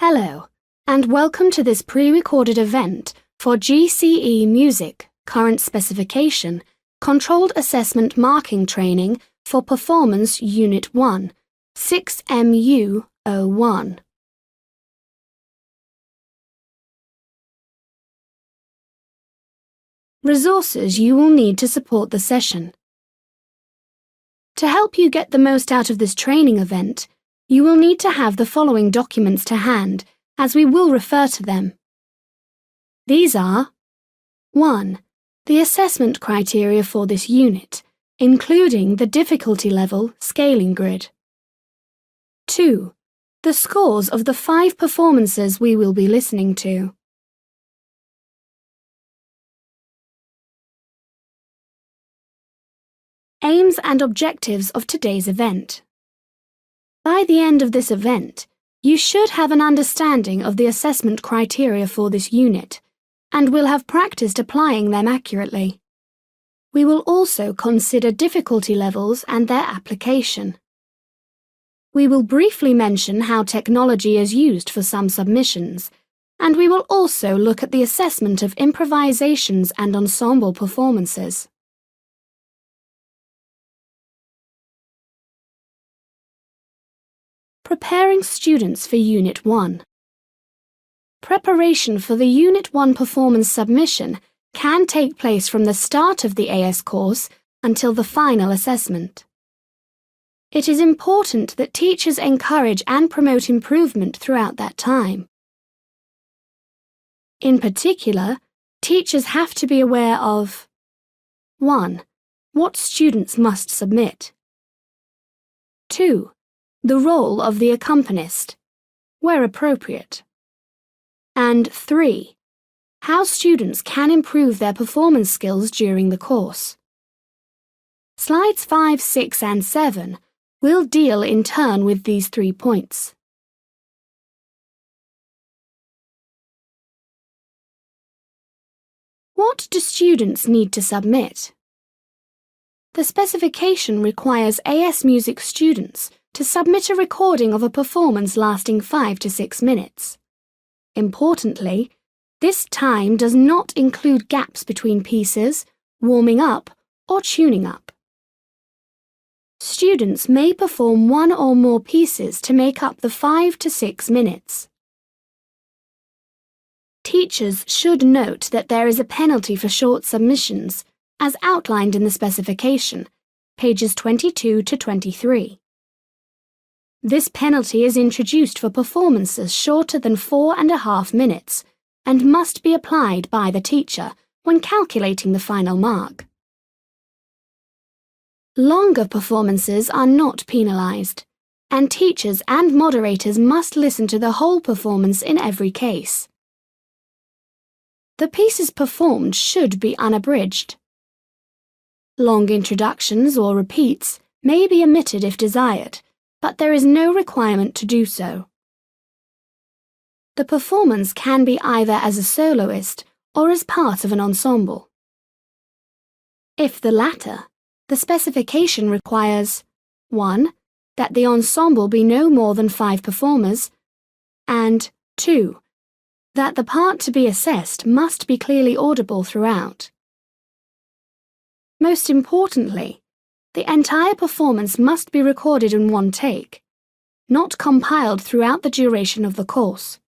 Hello, and welcome to this pre-recorded event for GCE Music, Current Specification, Controlled Assessment Marking Training for Performance Unit 1, 6MU01. Resources you will need to support the session. To help you get the most out of this training event, you will need to have the following documents to hand, as we will refer to them. These are 1. The assessment criteria for this unit, including the difficulty level scaling grid. 2. The scores of the 5 performances we will be listening to. Aims and objectives of today's event. By the end of this event, you should have an understanding of the assessment criteria for this unit, and will have practiced applying them accurately. We will also consider difficulty levels and their application. We will briefly mention how technology is used for some submissions, and we will also look at the assessment of improvisations and ensemble performances. Preparing students for Unit 1. Preparation for the Unit 1 performance submission can take place from the start of the AS course until the final assessment. It is important that teachers encourage and promote improvement throughout that time. In particular, teachers have to be aware of 1. What students must submit. 2. The role of the accompanist, where appropriate. And 3. How students can improve their performance skills during the course. Slides 5, 6 and 7 will deal in turn with these 3 points. What do students need to submit? The specification requires AS Music students to submit a recording of a performance lasting 5 to 6 minutes. Importantly, this time does not include gaps between pieces, warming up, or tuning up. Students may perform one or more pieces to make up the 5 to 6 minutes. Teachers should note that there is a penalty for short submissions, as outlined in the specification, pages 22 to 23. This penalty is introduced for performances shorter than 4.5 minutes and must be applied by the teacher when calculating the final mark. Longer performances are not penalised, and teachers and moderators must listen to the whole performance in every case. The pieces performed should be unabridged. Long introductions or repeats may be omitted if desired, but there is no requirement to do so. The performance can be either as a soloist or as part of an ensemble. If the latter, the specification requires 1. That the ensemble be no more than 5 performers, and 2. That the part to be assessed must be clearly audible throughout. Most importantly, the entire performance must be recorded in one take, not compiled throughout the duration of the course.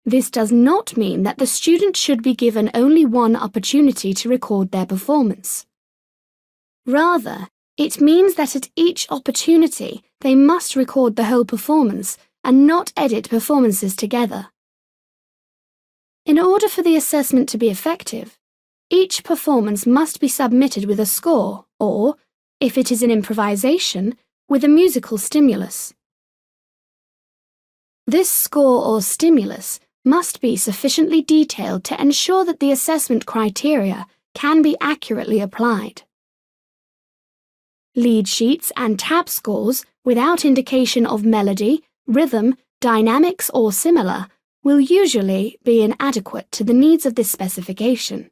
This does not mean that the student should be given only one opportunity to record their performance. Rather, it means that at each opportunity they must record the whole performance and not edit performances together. In order for the assessment to be effective, each performance must be submitted with a score or, if it is an improvisation, with a musical stimulus. This score or stimulus must be sufficiently detailed to ensure that the assessment criteria can be accurately applied. Lead sheets and tab scores without indication of melody, rhythm, dynamics or similar will usually be inadequate to the needs of this specification.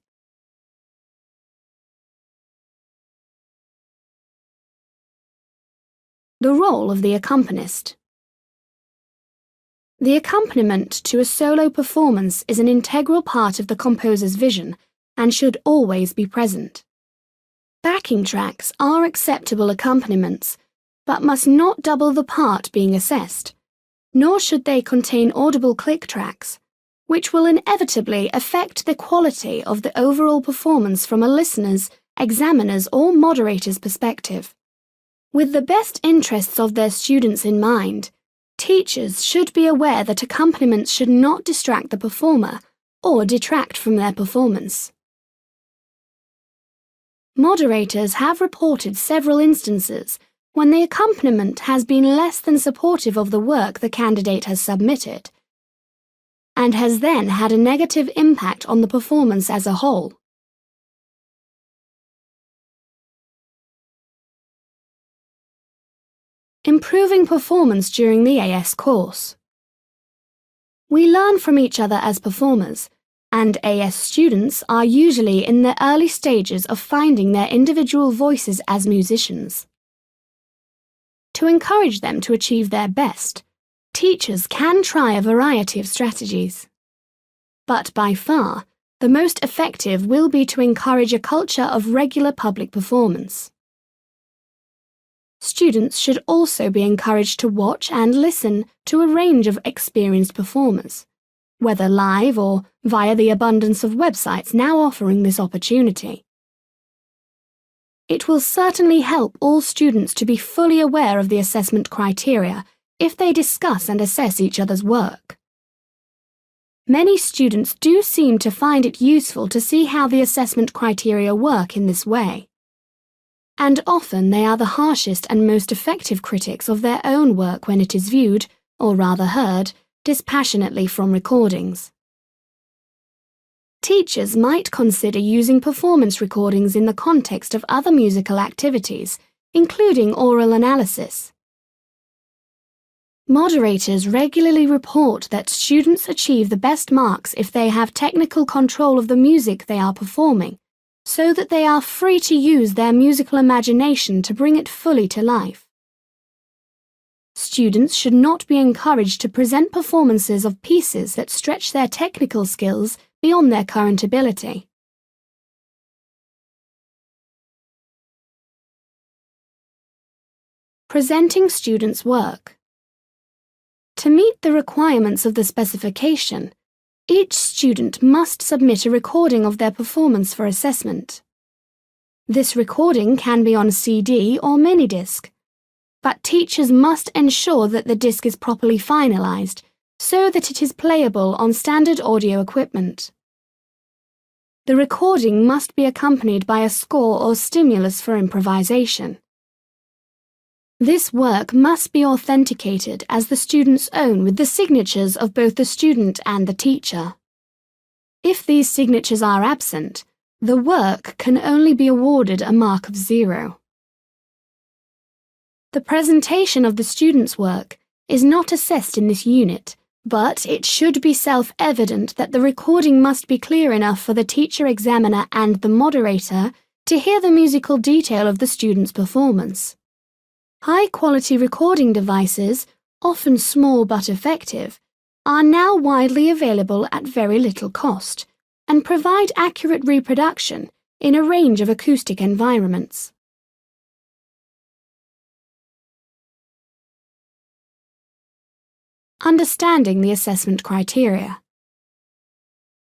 The role of the accompanist. The accompaniment to a solo performance is an integral part of the composer's vision and should always be present. Backing tracks are acceptable accompaniments, but must not double the part being assessed, nor should they contain audible click tracks, which will inevitably affect the quality of the overall performance from a listener's, examiner's, or moderator's perspective. With the best interests of their students in mind, teachers should be aware that accompaniments should not distract the performer or detract from their performance. Moderators have reported several instances when the accompaniment has been less than supportive of the work the candidate has submitted, and has then had a negative impact on the performance as a whole. Improving performance during the AS course. We learn from each other as performers, and AS students are usually in the early stages of finding their individual voices as musicians. To encourage them to achieve their best, teachers can try a variety of strategies. But by far, the most effective will be to encourage a culture of regular public performance. Students should also be encouraged to watch and listen to a range of experienced performers, whether live or via the abundance of websites now offering this opportunity. It will certainly help all students to be fully aware of the assessment criteria if they discuss and assess each other's work. Many students do seem to find it useful to see how the assessment criteria work in this way. And often they are the harshest and most effective critics of their own work when it is viewed, or rather heard, dispassionately from recordings. Teachers might consider using performance recordings in the context of other musical activities, including oral analysis. Moderators regularly report that students achieve the best marks if they have technical control of the music they are performing, so that they are free to use their musical imagination to bring it fully to life. Students should not be encouraged to present performances of pieces that stretch their technical skills beyond their current ability. Presenting students' work. To meet the requirements of the specification, each student must submit a recording of their performance for assessment. This recording can be on CD or minidisc, but teachers must ensure that the disc is properly finalized so that it is playable on standard audio equipment. The recording must be accompanied by a score or stimulus for improvisation. This work must be authenticated as the student's own with the signatures of both the student and the teacher. If these signatures are absent, the work can only be awarded a mark of 0. The presentation of the student's work is not assessed in this unit, but it should be self-evident that the recording must be clear enough for the teacher, examiner, and the moderator to hear the musical detail of the student's performance. High-quality recording devices, often small but effective, are now widely available at very little cost and provide accurate reproduction in a range of acoustic environments. Understanding the assessment criteria.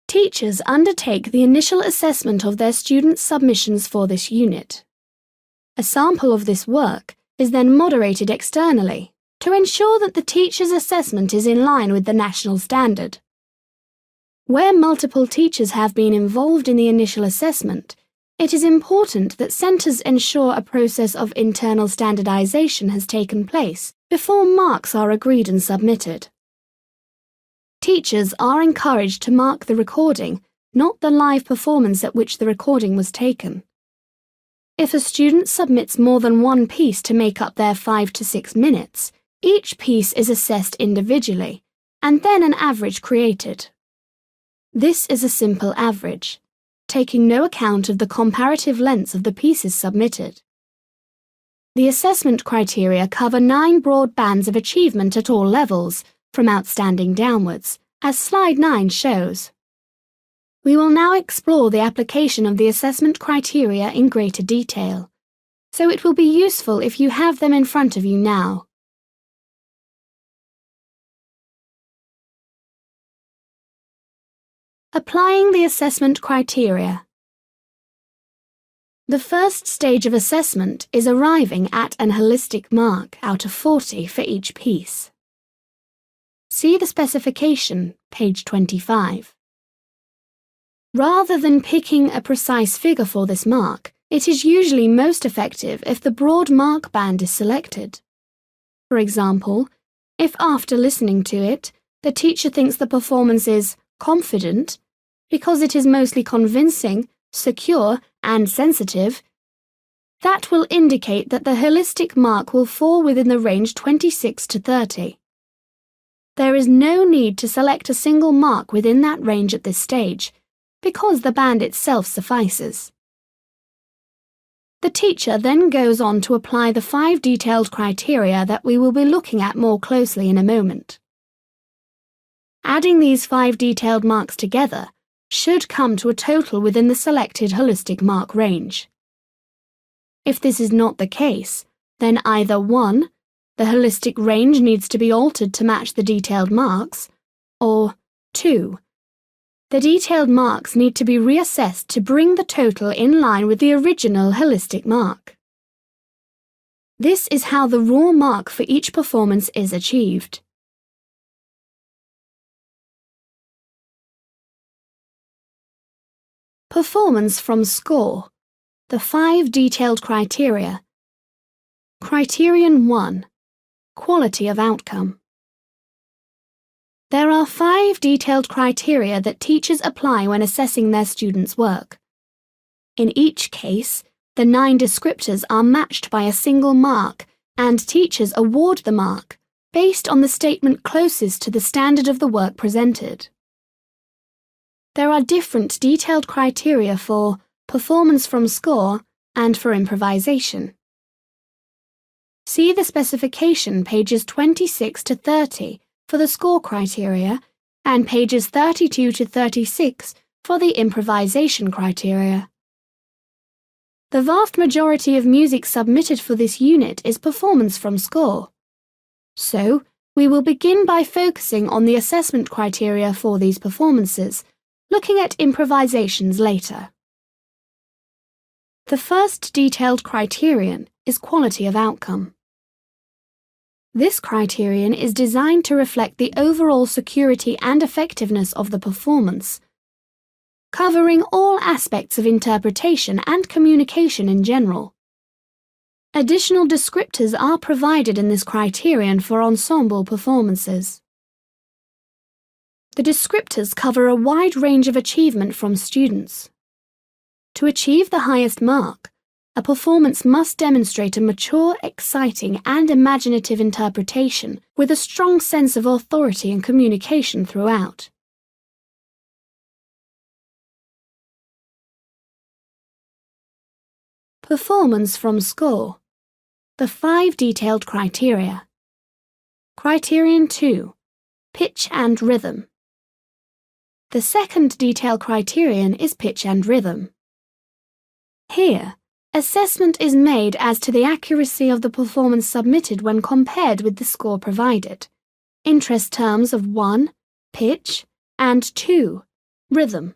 Teachers undertake the initial assessment of their students' submissions for this unit. A sample of this work is then moderated externally to ensure that the teacher's assessment is in line with the national standard. Where multiple teachers have been involved in the initial assessment, it is important that centres ensure a process of internal standardisation has taken place before marks are agreed and submitted. Teachers are encouraged to mark the recording, not the live performance at which the recording was taken. If a student submits more than one piece to make up their 5 to 6 minutes, each piece is assessed individually, and then an average created. This is a simple average, taking no account of the comparative lengths of the pieces submitted. The assessment criteria cover 9 broad bands of achievement at all levels, from outstanding downwards, as slide 9 shows. We will now explore the application of the assessment criteria in greater detail, so it will be useful if you have them in front of you now. Applying the assessment criteria. The first stage of assessment is arriving at an holistic mark out of 40 for each piece. See the specification, page 25. Rather than picking a precise figure for this mark, it is usually most effective if the broad mark band is selected. For example, if after listening to it, the teacher thinks the performance is confident, because it is mostly convincing, secure, and sensitive, that will indicate that the holistic mark will fall within the range 26 to 30. There is no need to select a single mark within that range at this stage, because the band itself suffices. The teacher then goes on to apply the 5 detailed criteria that we will be looking at more closely in a moment. Adding these 5 detailed marks together should come to a total within the selected holistic mark range. If this is not the case, then either 1. The holistic range needs to be altered to match the detailed marks, or 2. The detailed marks need to be reassessed to bring the total in line with the original holistic mark. This is how the raw mark for each performance is achieved. Performance from score. The 5 detailed criteria. Criterion 1. Quality of outcome. There are 5 detailed criteria that teachers apply when assessing their students' work. In each case, the 9 descriptors are matched by a single mark, and teachers award the mark based on the statement closest to the standard of the work presented. There are different detailed criteria for performance from score and for improvisation. See the specification pages 26 to 30 for the score criteria and pages 32 to 36 for the improvisation criteria. The vast majority of music submitted for this unit is performance from score. So, we will begin by focusing on the assessment criteria for these performances, looking at improvisations later. The first detailed criterion is quality of outcome. This criterion is designed to reflect the overall security and effectiveness of the performance, covering all aspects of interpretation and communication in general. Additional descriptors are provided in this criterion for ensemble performances. The descriptors cover a wide range of achievement from students. To achieve the highest mark, a performance must demonstrate a mature, exciting, and imaginative interpretation with a strong sense of authority and communication throughout. Performance from score. The 5 detailed criteria. Criterion 2. Pitch and rhythm. The second detailed criterion is pitch and rhythm. Here, assessment is made as to the accuracy of the performance submitted when compared with the score provided. Interest terms of 1, pitch, and 2, rhythm.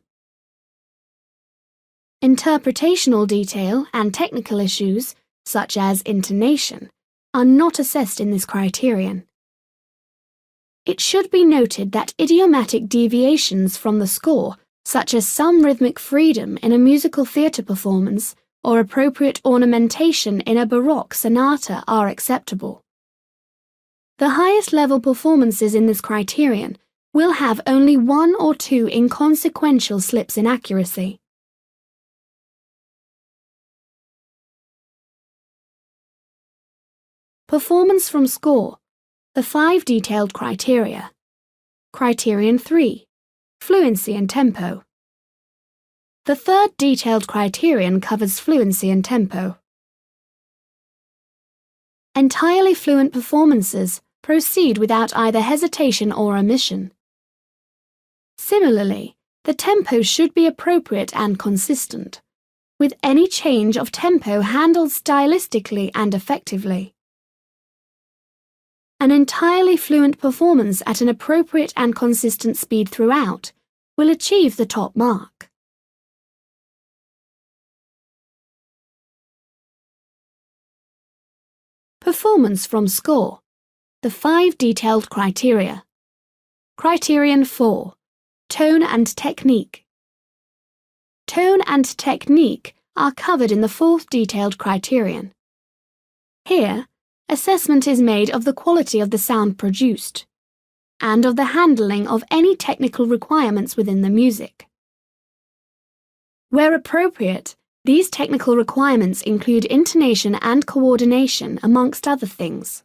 Interpretational detail and technical issues, such as intonation, are not assessed in this criterion. It should be noted that idiomatic deviations from the score, such as some rhythmic freedom in a musical theatre performance or appropriate ornamentation in a Baroque sonata, are acceptable. The highest level performances in this criterion will have only 1 or 2 inconsequential slips in accuracy. Performance from score. The 5 detailed criteria. Criterion 3. Fluency and tempo. The third detailed criterion covers fluency and tempo. Entirely fluent performances proceed without either hesitation or omission. Similarly, the tempo should be appropriate and consistent, with any change of tempo handled stylistically and effectively. An entirely fluent performance at an appropriate and consistent speed throughout will achieve the top mark. Performance from score. The 5 detailed criteria. Criterion 4. Tone and technique. Tone and technique are covered in the 4th detailed criterion. Here, assessment is made of the quality of the sound produced, and of the handling of any technical requirements within the music. Where appropriate, these technical requirements include intonation and coordination, amongst other things.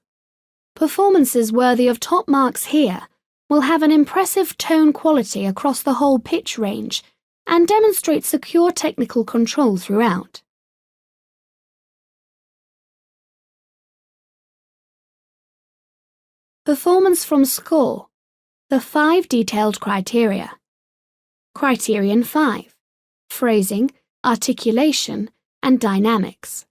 Performances worthy of top marks here will have an impressive tone quality across the whole pitch range and demonstrate secure technical control throughout. Performance from score. The 5 detailed criteria. Criterion 5. Phrasing, articulation, and dynamics.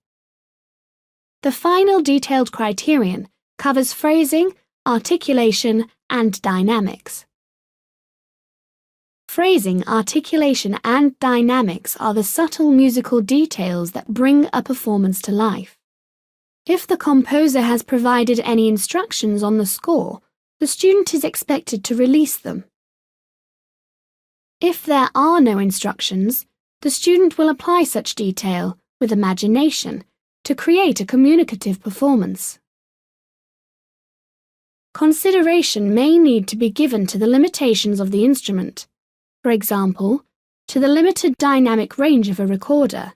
The final detailed criterion covers phrasing, articulation, and dynamics. Phrasing, articulation, and dynamics are the subtle musical details that bring a performance to life. If the composer has provided any instructions on the score, the student is expected to release them. If there are no instructions, the student will apply such detail, with imagination, to create a communicative performance. Consideration may need to be given to the limitations of the instrument, for example, to the limited dynamic range of a recorder.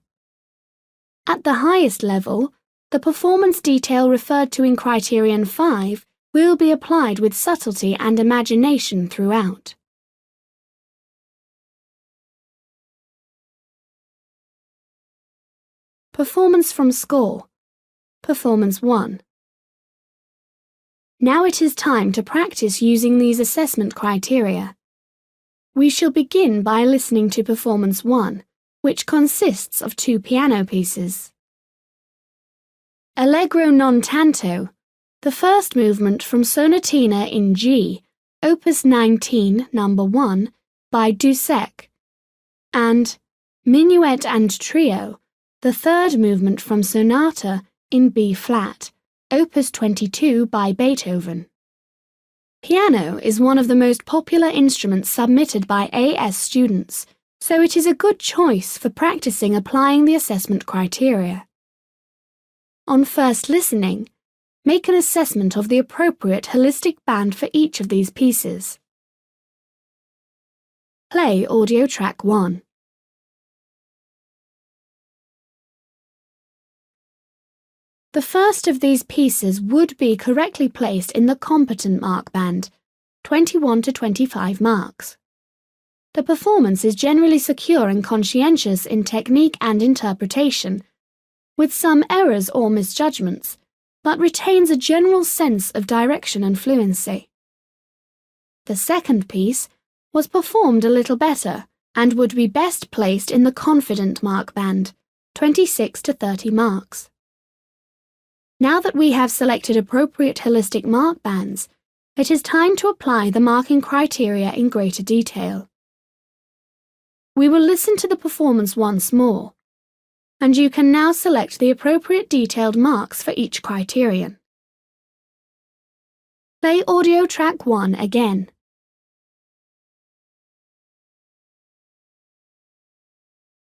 At the highest level, the performance detail referred to in Criterion 5 will be applied with subtlety and imagination throughout. Performance from score. Performance 1. Now it is time to practice using these assessment criteria. We shall begin by listening to Performance 1, which consists of 2 piano pieces. Allegro non tanto, the first movement from Sonatina in G, Opus 19, No. 1, by Dussek, and Minuet and Trio, the third movement from Sonata in B flat, Opus 22 by Beethoven. Piano is one of the most popular instruments submitted by AS students, so it is a good choice for practicing applying the assessment criteria. On first listening, make an assessment of the appropriate holistic band for each of these pieces. Play audio track 1. The first of these pieces would be correctly placed in the competent mark band, 21 to 25 marks. The performance is generally secure and conscientious in technique and interpretation, with some errors or misjudgments, but retains a general sense of direction and fluency. The second piece was performed a little better and would be best placed in the confident mark band, 26 to 30 marks. Now that we have selected appropriate holistic mark bands, it is time to apply the marking criteria in greater detail. We will listen to the performance once more, and you can now select the appropriate detailed marks for each criterion. Play audio track 1 again.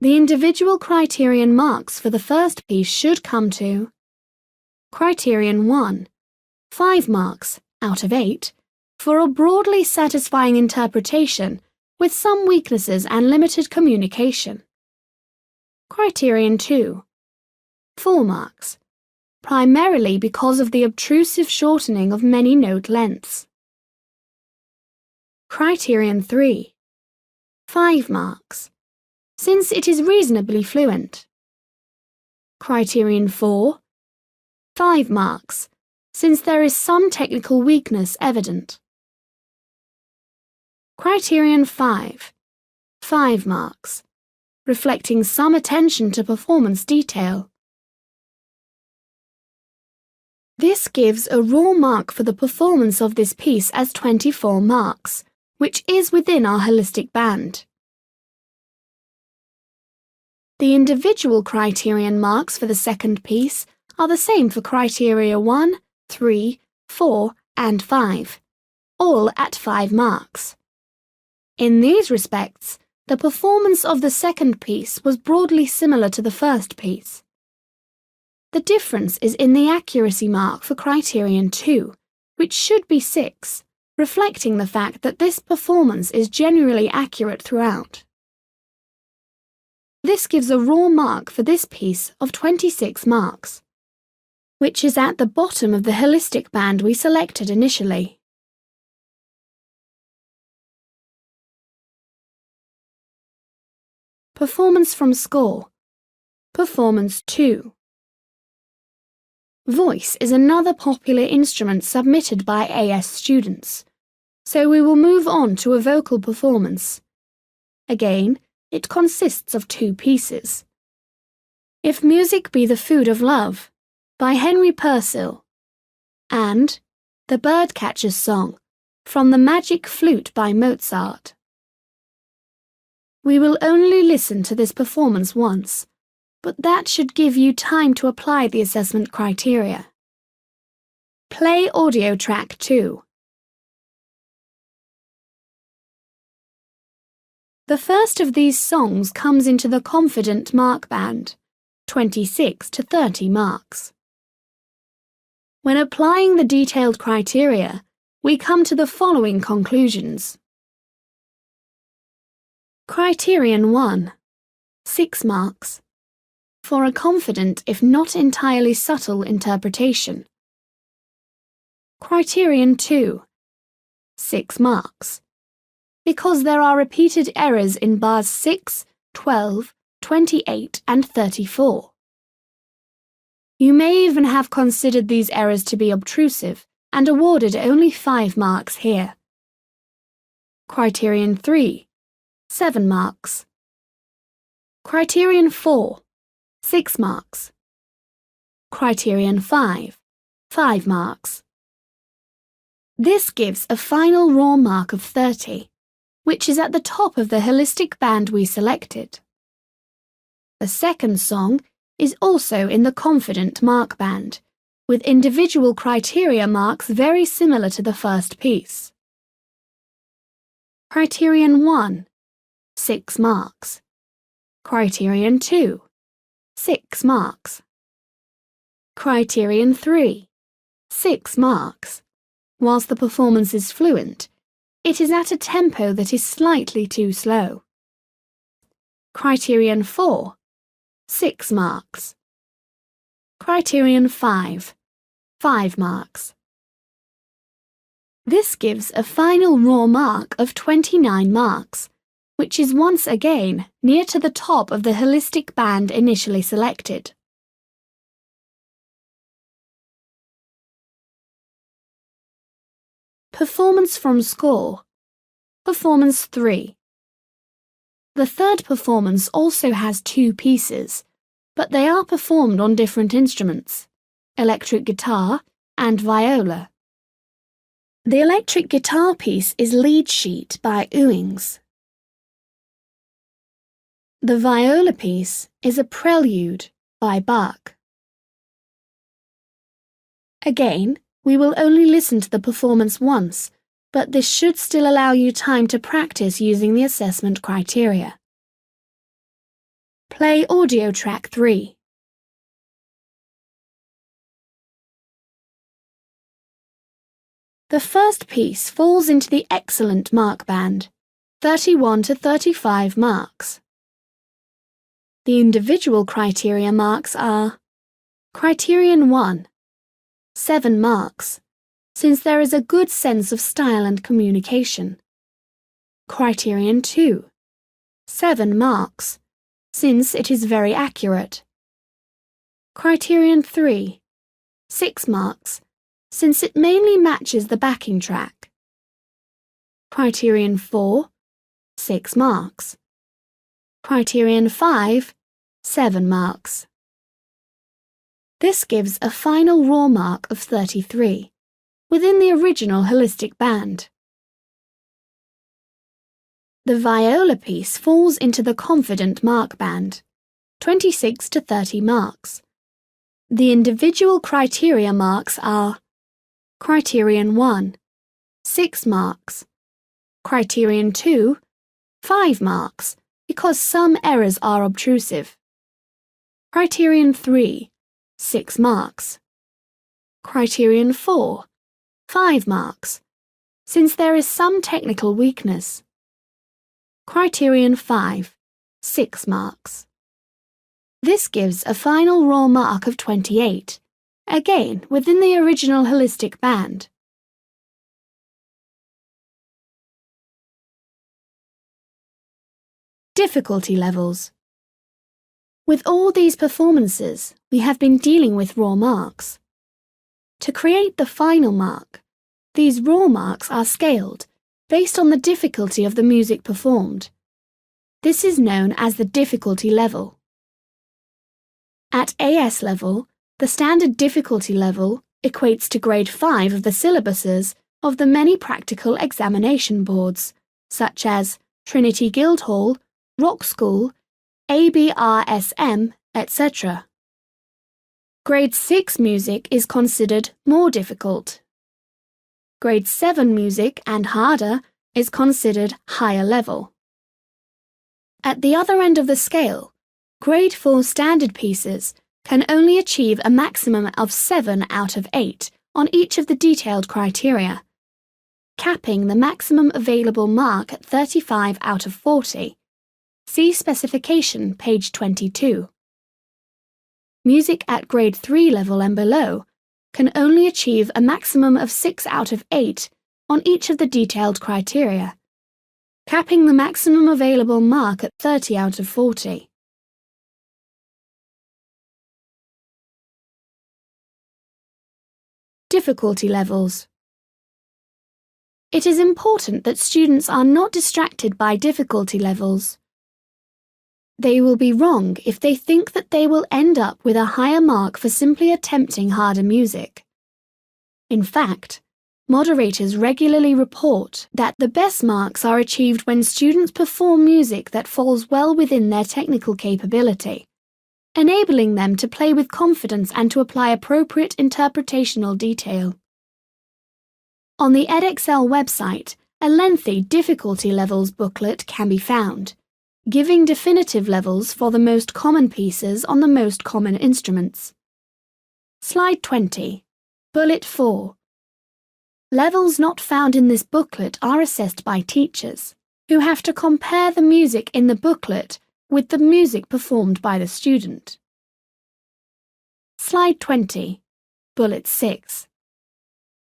The individual criterion marks for the first piece should come to Criterion 1, 5 marks out of 8, for a broadly satisfying interpretation with some weaknesses and limited communication. Criterion 2, 4 marks, primarily because of the obtrusive shortening of many note lengths. Criterion 3, 5 marks, since it is reasonably fluent. Criterion 4, 5 marks, since there is some technical weakness evident. Criterion 5, 5 marks, reflecting some attention to performance detail. This gives a raw mark for the performance of this piece as 24 marks, which is within our holistic band. The individual criterion marks for the second piece are the same for criteria 1, 3, 4, and 5, all at 5 marks. In these respects, the performance of the second piece was broadly similar to the first piece. The difference is in the accuracy mark for criterion 2, which should be 6, reflecting the fact that this performance is generally accurate throughout. This gives a raw mark for this piece of 26 marks, which is at the bottom of the holistic band we selected initially. Performance from score. Performance 2. Voice is another popular instrument submitted by AS students, so we will move on to a vocal performance. Again, it consists of 2 pieces. If Music Be the Food of Love, by Henry Purcell, and The Birdcatcher's Song, from The Magic Flute by Mozart. We will only listen to this performance once, but that should give you time to apply the assessment criteria. Play audio track 2. The first of these songs comes into the confident mark band, 26 to 30 marks. When applying the detailed criteria, we come to the following conclusions. Criterion 1, 6 marks, for a confident if not entirely subtle interpretation. Criterion 2, 6 marks, because there are repeated errors in bars 6, 12, 28 and 34. You may even have considered these errors to be obtrusive and awarded only 5 marks here. Criterion 3, 7 marks. Criterion 4, 6 marks. Criterion 5, 5 marks. This gives a final raw mark of 30, which is at the top of the holistic band we selected. The second song is also in the confident mark band, with individual criteria marks very similar to the first piece. Criterion 1, 6 marks. Criterion 2, 6 marks. Criterion 3, 6 marks. Whilst the performance is fluent, it is at a tempo that is slightly too slow. Criterion 4, 6 marks. Criterion 5, 5 marks. This gives a final raw mark of 29 marks, which is once again near to the top of the holistic band initially selected. Performance from score. Performance 3. The third performance also has 2 pieces, but they are performed on different instruments, electric guitar and viola. The electric guitar piece is Lead Sheet by Ewings. The viola piece is a Prelude by Bach. Again, we will only listen to the performance once, but this should still allow you time to practice using the assessment criteria. Play audio track 3. The first piece falls into the excellent mark band, 31 to 35 marks. The individual criteria marks are Criterion 1, 7 marks, since there is a good sense of style and communication. Criterion 2, 7 marks, since it is very accurate. Criterion 3, 6 marks, since it mainly matches the backing track. Criterion 4, 6 marks. Criterion 5, 7 marks. This gives a final raw mark of 33, within the original holistic band. The viola piece falls into the confident mark band, 26 to 30 marks. The individual criteria marks are Criterion 1, 6 marks. Criterion 2, 5 marks, because some errors are obtrusive. Criterion 3, 6 marks. Criterion 4, 5 marks, since there is some technical weakness. Criterion 5, 6 marks. This gives a final raw mark of 28, again within the original holistic band. Difficulty levels. With all these performances, we have been dealing with raw marks. To create the final mark, these raw marks are scaled based on the difficulty of the music performed. This is known as the difficulty level. At AS level, the standard difficulty level equates to grade 5 of the syllabuses of the many practical examination boards, such as Trinity Guildhall, Rock School, ABRSM, etc. Grade 6 music is considered more difficult. Grade 7 music and harder is considered higher level. At the other end of the scale, Grade 4 standard pieces can only achieve a maximum of 7 out of 8 on each of the detailed criteria, capping the maximum available mark at 35 out of 40. See specification, page 22. Music at Grade 3 level and below can only achieve a maximum of 6 out of 8 on each of the detailed criteria, capping the maximum available mark at 30 out of 40. Difficulty levels. It is important that students are not distracted by difficulty levels. They will be wrong if they think that they will end up with a higher mark for simply attempting harder music. In fact, moderators regularly report that the best marks are achieved when students perform music that falls well within their technical capability, enabling them to play with confidence and to apply appropriate interpretational detail. On the edXL website, a lengthy difficulty levels booklet can be found, giving definitive levels for the most common pieces on the most common instruments. Slide 20. Bullet 4. Levels not found in this booklet are assessed by teachers, who have to compare the music in the booklet with the music performed by the student. Slide 20. Bullet 6.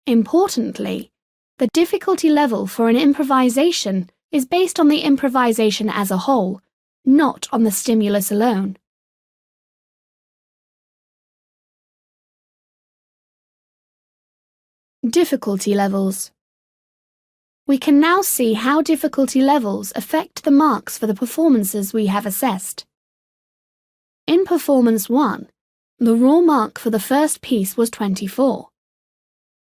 Importantly, the difficulty level for an improvisation is based on the improvisation as a whole, not on the stimulus alone. Difficulty levels. We can now see how difficulty levels affect the marks for the performances we have assessed. In Performance 1, the raw mark for the first piece was 24.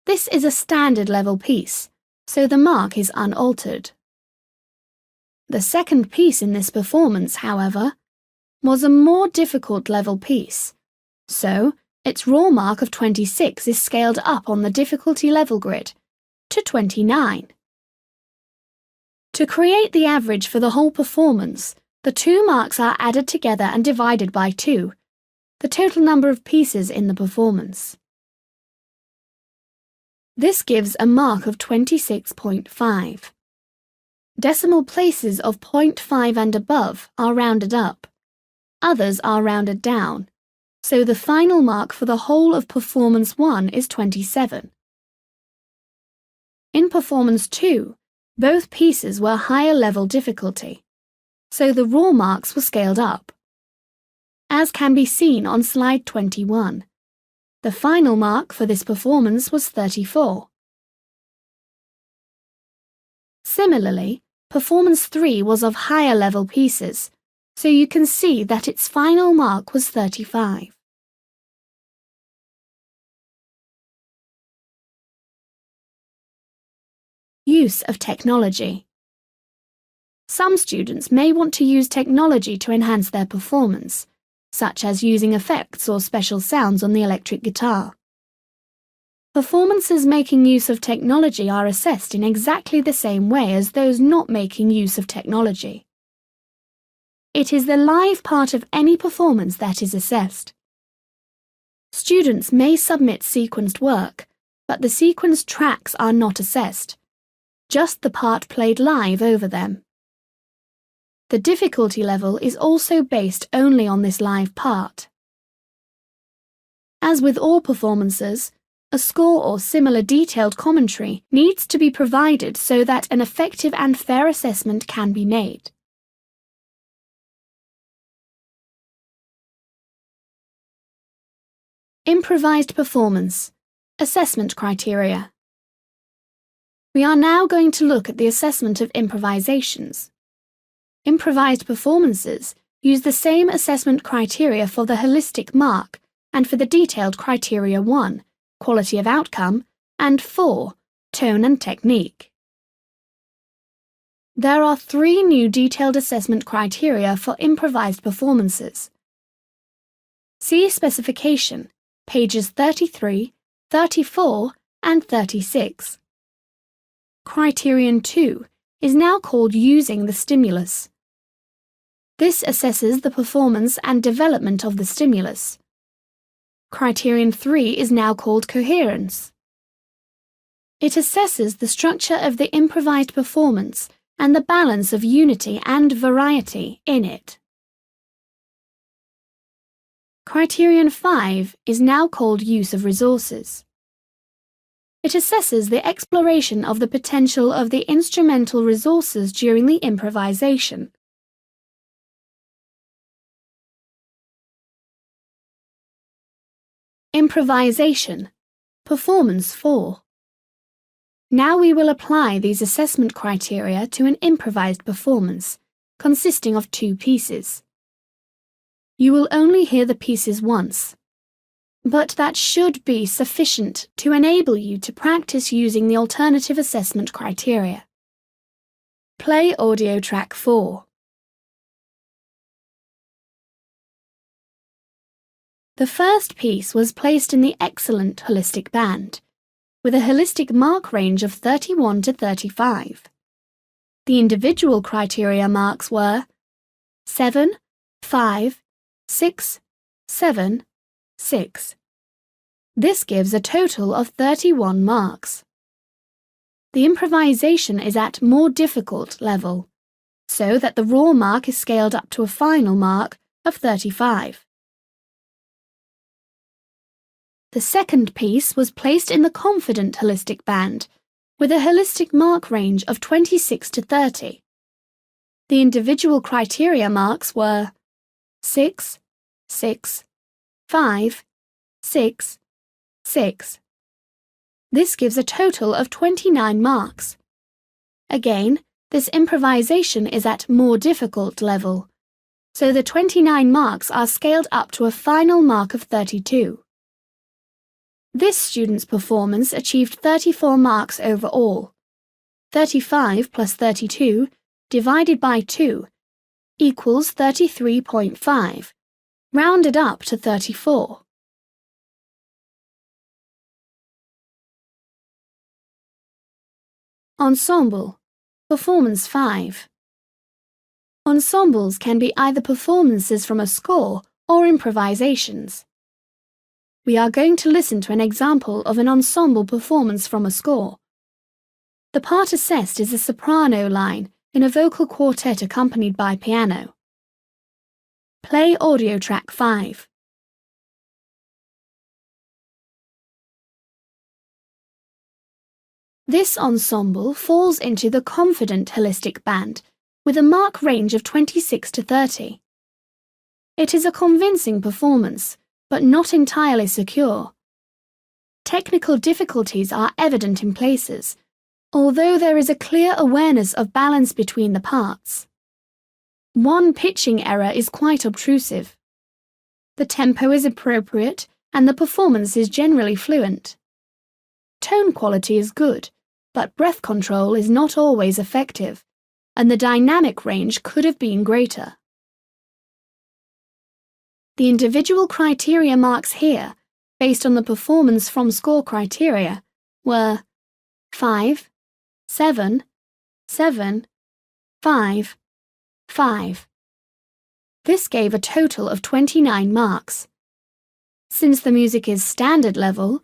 This is a standard level piece, so the mark is unaltered. The second piece in this performance, however, was a more difficult level piece, so its raw mark of 26 is scaled up on the difficulty level grid to 29. To create the average for the whole performance, the two marks are added together and divided by 2, the total number of pieces in the performance. This gives a mark of 26.5. Decimal places of 0.5 and above are rounded up. Others are rounded down, so the final mark for the whole of Performance 1 is 27. In Performance 2, both pieces were higher level difficulty, so the raw marks were scaled up. As can be seen on slide 21, The final mark for this performance was 34. Similarly, Performance 3 was of higher level pieces, so you can see that its final mark was 35. Use of technology. Some students may want to use technology to enhance their performance, such as using effects or special sounds on the electric guitar. Performances making use of technology are assessed in exactly the same way as those not making use of technology. It is the live part of any performance that is assessed. Students may submit sequenced work, but the sequenced tracks are not assessed, just the part played live over them. The difficulty level is also based only on this live part. As with all performances, a score or similar detailed commentary needs to be provided so that an effective and fair assessment can be made. Improvised performance. Assessment criteria. We are now going to look at the assessment of improvisations. Improvised performances use the same assessment criteria for the holistic mark and for the detailed criteria 1, quality of outcome, and 4, tone and technique. There are 3 new detailed assessment criteria for improvised performances. See specification, pages 33, 34, and 36. Criterion 2 is now called using the stimulus. This assesses the performance and development of the stimulus. Criterion 3 is now called coherence. It assesses the structure of the improvised performance and the balance of unity and variety in it. Criterion 5 is now called use of resources. It assesses the exploration of the potential of the instrumental resources during the improvisation. Improvisation. Performance 4. Now we will apply these assessment criteria to an improvised performance, consisting of 2 pieces. You will only hear the pieces once, but that should be sufficient to enable you to practice using the alternative assessment criteria. Play audio track 4. The first piece was placed in the excellent holistic band, with a holistic mark range of 31 to 35. The individual criteria marks were 7, 5, 6, 7, 6. This gives a total of 31 marks. The improvisation is at more difficult level, so that the raw mark is scaled up to a final mark of 35. The second piece was placed in the confident holistic band, with a holistic mark range of 26 to 30. The individual criteria marks were 6, 6, 5, 6, 6. This gives a total of 29 marks. Again, this improvisation is at more difficult level, so the 29 marks are scaled up to a final mark of 32. This student's performance achieved 34 marks overall. 35 plus 32 divided by 2 equals 33.5, rounded up to 34. Ensemble. Performance 5. Ensembles can be either performances from a score or improvisations. We are going to listen to an example of an ensemble performance from a score. The part assessed is a soprano line in a vocal quartet accompanied by piano. Play audio track 5. This ensemble falls into the confident holistic band with a mark range of 26 to 30. It is a convincing performance, but not entirely secure, Technical difficulties are evident in places, although there is a clear awareness of balance between the parts. One pitching error is quite obtrusive. The tempo is appropriate and the performance is generally fluent. Tone quality is good, but breath control is not always effective, and the dynamic range could have been greater. The individual criteria marks here, based on the performance from score criteria, were 5, 7, 7, 5, 5. This gave a total of 29 marks. Since the music is standard level,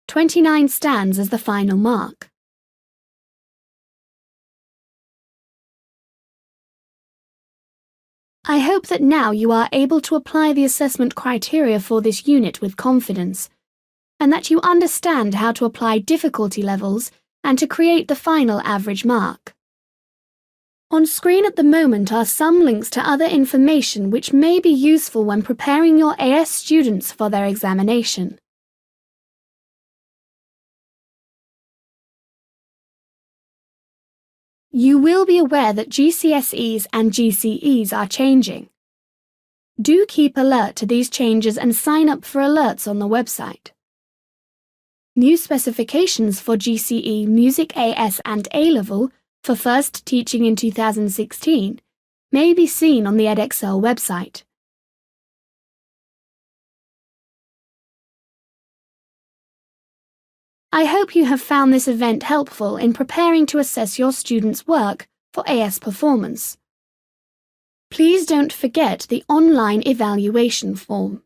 29 stands as the final mark. I hope that now you are able to apply the assessment criteria for this unit with confidence, and that you understand how to apply difficulty levels and to create the final average mark. On screen at the moment are some links to other information which may be useful when preparing your AS students for their examination. You will be aware that GCSEs and GCEs are changing. Do keep alert to these changes and sign up for alerts on the website. New specifications for GCE Music AS and A-Level for first teaching in 2016 may be seen on the Edexcel website. I hope you have found this event helpful in preparing to assess your students' work for AS performance. Please don't forget the online evaluation form.